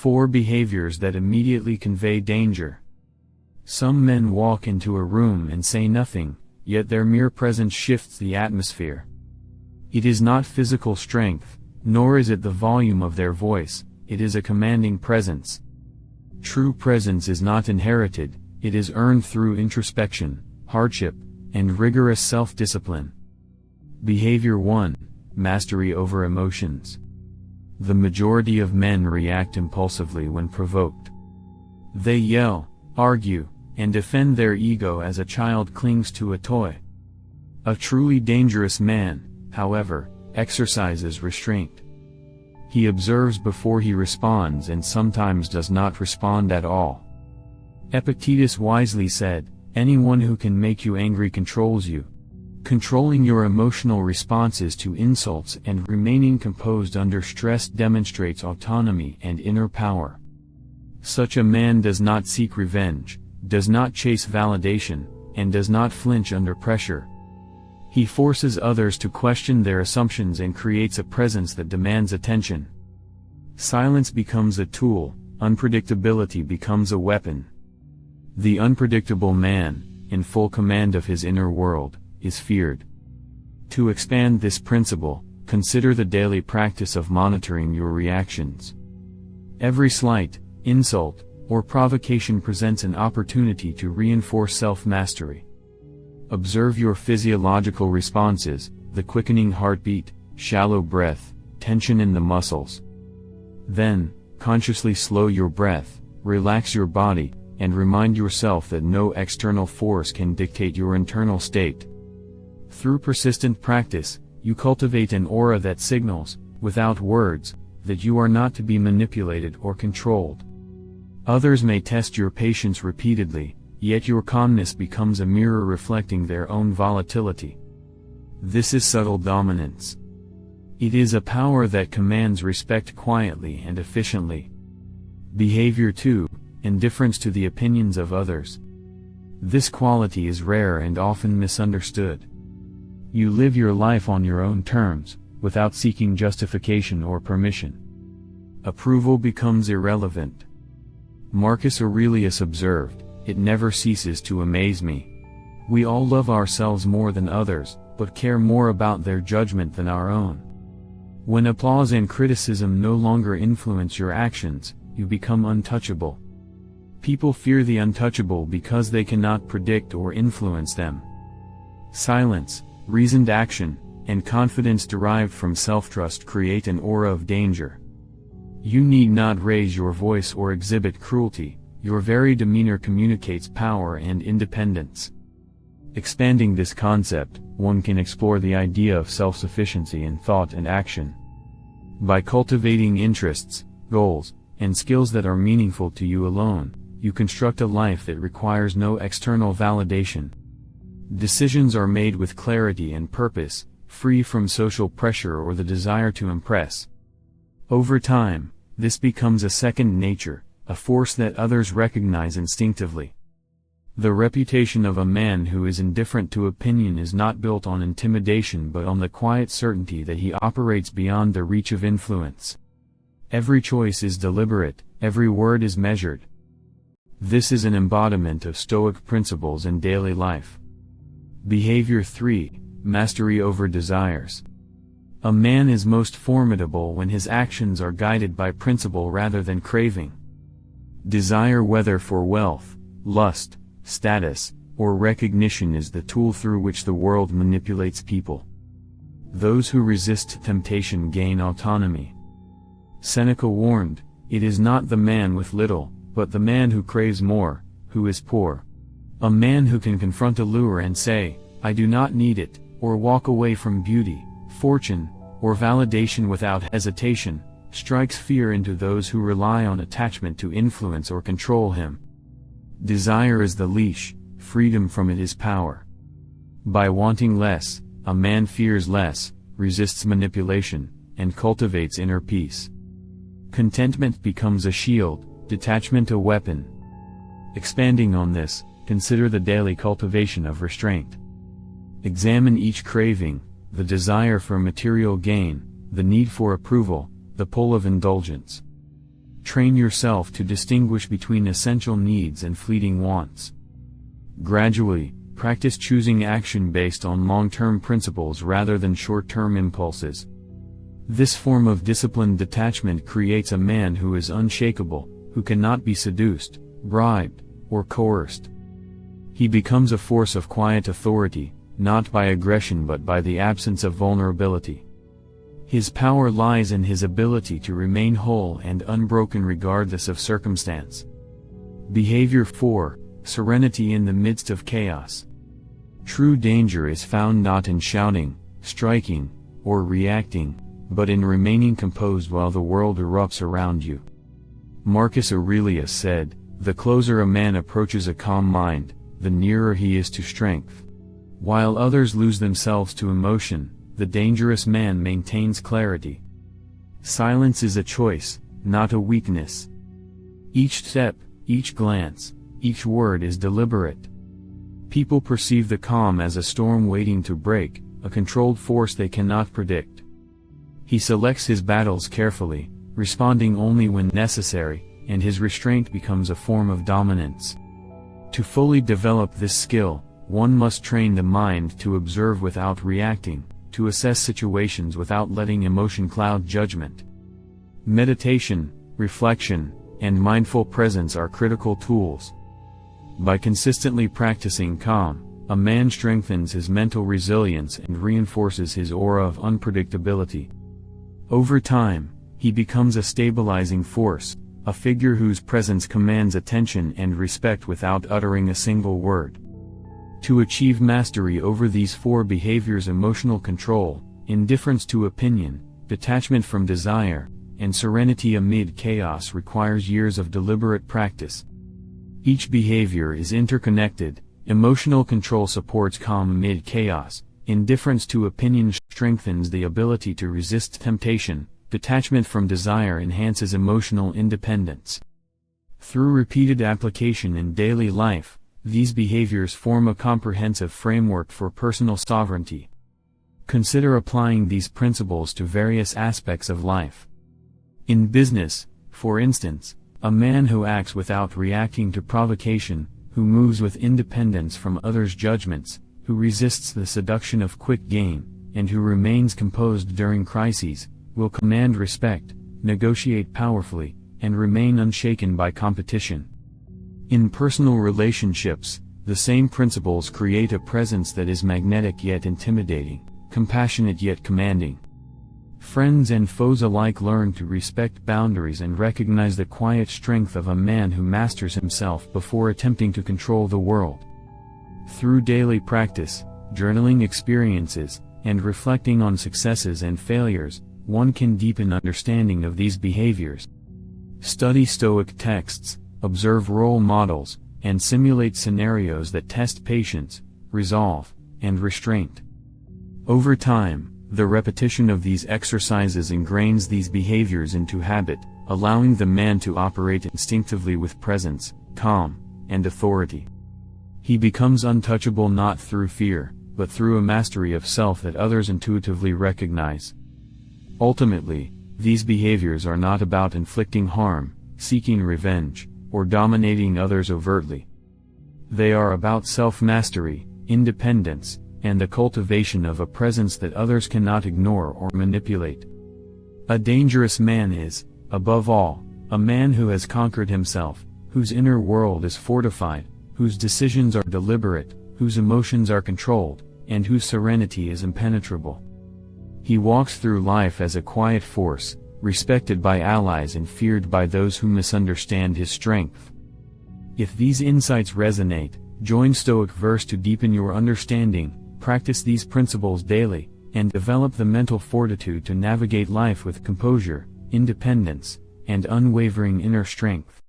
4 behaviors that immediately convey danger. Some men walk into a room and say nothing, yet their mere presence shifts the atmosphere. It is not physical strength, nor is it the volume of their voice, it is a commanding presence. True presence is not inherited, it is earned through introspection, hardship, and rigorous self-discipline. Behavior 1. Mastery over emotions. The majority of men react impulsively when provoked. They yell, argue, and defend their ego as a child clings to a toy. A truly dangerous man, however, exercises restraint. He observes before he responds and sometimes does not respond at all. Epictetus wisely said, "Anyone who can make you angry controls you." Controlling your emotional responses to insults and remaining composed under stress demonstrates autonomy and inner power. Such a man does not seek revenge, does not chase validation, and does not flinch under pressure. He forces others to question their assumptions and creates a presence that demands attention. Silence becomes a tool, unpredictability becomes a weapon. The unpredictable man, in full command of his inner world, is feared. To expand this principle, consider the daily practice of monitoring your reactions. Every slight, insult, or provocation presents an opportunity to reinforce self-mastery. Observe your physiological responses, the quickening heartbeat, shallow breath, tension in the muscles. Then, consciously slow your breath, relax your body, and remind yourself that no external force can dictate your internal state. Through persistent practice, you cultivate an aura that signals, without words, that you are not to be manipulated or controlled. Others may test your patience repeatedly, yet your calmness becomes a mirror reflecting their own volatility. This is subtle dominance. It is a power that commands respect quietly and efficiently. Behavior 2. Indifference to the opinions of others. This quality is rare and often misunderstood. You live your life on your own terms, without seeking justification or permission. Approval becomes irrelevant. Marcus Aurelius observed, "It never ceases to amaze me. We all love ourselves more than others, but care more about their judgment than our own." When applause and criticism no longer influence your actions, you become untouchable. People fear the untouchable because they cannot predict or influence them. Silence, reasoned action, and confidence derived from self-trust create an aura of danger. You need not raise your voice or exhibit cruelty, your very demeanor communicates power and independence. Expanding this concept, one can explore the idea of self-sufficiency in thought and action. By cultivating interests, goals, and skills that are meaningful to you alone, you construct a life that requires no external validation. Decisions are made with clarity and purpose, free from social pressure or the desire to impress. Over time, this becomes a second nature, a force that others recognize instinctively. The reputation of a man who is indifferent to opinion is not built on intimidation but on the quiet certainty that he operates beyond the reach of influence. Every choice is deliberate, every word is measured. This is an embodiment of Stoic principles in daily life. Behavior 3. Mastery over desires. A man is most formidable when his actions are guided by principle rather than craving. Desire, whether for wealth, lust, status, or recognition, is the tool through which the world manipulates people. Those who resist temptation gain autonomy. Seneca warned, "It is not the man with little, but the man who craves more, who is poor." A man who can confront a lure and say, "I do not need it," or walk away from beauty, fortune, or validation without hesitation, strikes fear into those who rely on attachment to influence or control him. Desire is the leash, freedom from it is power. By wanting less, a man fears less, resists manipulation, and cultivates inner peace. Contentment becomes a shield, detachment a weapon. Expanding on this, consider the daily cultivation of restraint. Examine each craving, the desire for material gain, the need for approval, the pull of indulgence. train yourself to distinguish between essential needs and fleeting wants. Gradually, practice choosing action based on long-term principles rather than short-term impulses. This form of disciplined detachment creates a man who is unshakable, who cannot be seduced, bribed, or coerced. He becomes a force of quiet authority, not by aggression but by the absence of vulnerability. His power lies in his ability to remain whole and unbroken regardless of circumstance. Behavior 4. Serenity in the midst of chaos. True danger is found not in shouting, striking, or reacting, but in remaining composed while the world erupts around you. Marcus Aurelius said, "The closer a man approaches a calm mind, the nearer he is to strength." While others lose themselves to emotion, the dangerous man maintains clarity. Silence is a choice, not a weakness. Each step, each glance, each word is deliberate. People perceive the calm as a storm waiting to break, a controlled force they cannot predict. He selects his battles carefully, responding only when necessary, and his restraint becomes a form of dominance. To fully develop this skill, one must train the mind to observe without reacting, to assess situations without letting emotion cloud judgment. Meditation, reflection, and mindful presence are critical tools. By consistently practicing calm, a man strengthens his mental resilience and reinforces his aura of unpredictability. Over time, he becomes a stabilizing force, a figure whose presence commands attention and respect without uttering a single word. To achieve mastery over these 4 behaviors: emotional control, indifference to opinion, detachment from desire, and serenity amid chaos requires years of deliberate practice. Each behavior is interconnected. Emotional control supports calm amid chaos, indifference to opinion strengthens the ability to resist temptation, detachment from desire enhances emotional independence. Through repeated application in daily life, these behaviors form a comprehensive framework for personal sovereignty. Consider applying these principles to various aspects of life. In business, for instance, a man who acts without reacting to provocation, who moves with independence from others' judgments, who resists the seduction of quick gain, and who remains composed during crises, will command respect, negotiate powerfully, and remain unshaken by competition. In personal relationships, the same principles create a presence that is magnetic yet intimidating, compassionate yet commanding. Friends and foes alike learn to respect boundaries and recognize the quiet strength of a man who masters himself before attempting to control the world. Through daily practice, journaling experiences, and reflecting on successes and failures, one can deepen understanding of these behaviors. Study Stoic texts, observe role models, and simulate scenarios that test patience, resolve, and restraint. Over time, the repetition of these exercises ingrains these behaviors into habit, allowing the man to operate instinctively with presence, calm, and authority. He becomes untouchable not through fear, but through a mastery of self that others intuitively recognize. Ultimately, these behaviors are not about inflicting harm, seeking revenge, or dominating others overtly. They are about self-mastery, independence, and the cultivation of a presence that others cannot ignore or manipulate. A dangerous man is, above all, a man who has conquered himself, whose inner world is fortified, whose decisions are deliberate, whose emotions are controlled, and whose serenity is impenetrable. He walks through life as a quiet force, respected by allies and feared by those who misunderstand his strength. If these insights resonate, join Stoic Verse to deepen your understanding, practice these principles daily, and develop the mental fortitude to navigate life with composure, independence, and unwavering inner strength.